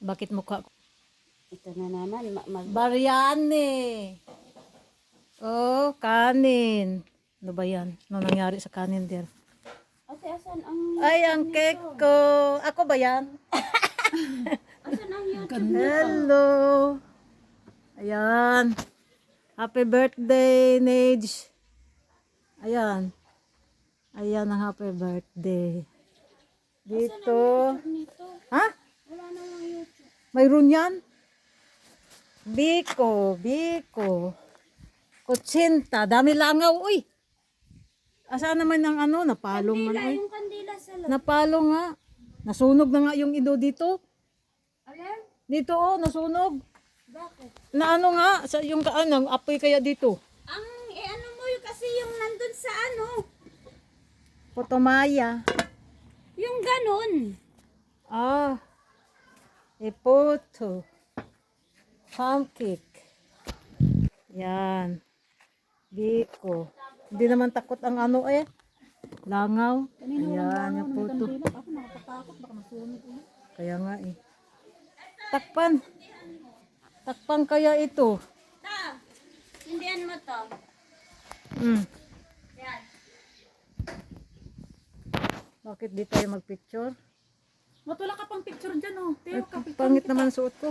Bakit mukha ko? Ito na naman. Biryani. Oh, kanin. Ano ba yan? Ano nangyari sa kanin der? Ate, asan ang... Ay, ang cake ko. Ako ba yan? Asan ang YouTube? Hello. Ayan. Happy birthday, Nage. Ayan. Ayan ang happy birthday. Dito. Nito. Ha? Wala namang YouTube. Mayroon yan? Biko, Biko. Kutsinta. Dami langaw, uy. Asa naman ang ano? Napalong man, Kandila, uy. yung kandila sa loob. Napalong nga. Nasunog na nga yung ido dito. Alam? Dito, oh, nasunog. Bakit? Na ano nga, sa yung kaanang apoy kaya dito. Ang, ano mo yung kasi yung nandun sa ano. Potomaya. Yung ganun. Ah. Ipoto. Pancake. Yan. Biko. Hindi naman takot ang ano eh. Langaw. Ayan, yung puto. Kaya nga eh. Takpan. Takpan kaya ito. Ta, hindihan mo to. Hmm. Yan. Bakit di tayo magpicture? Matula ka pang picture dyan, oh. Ay, Teo ka, picture. pangit naman suot ko.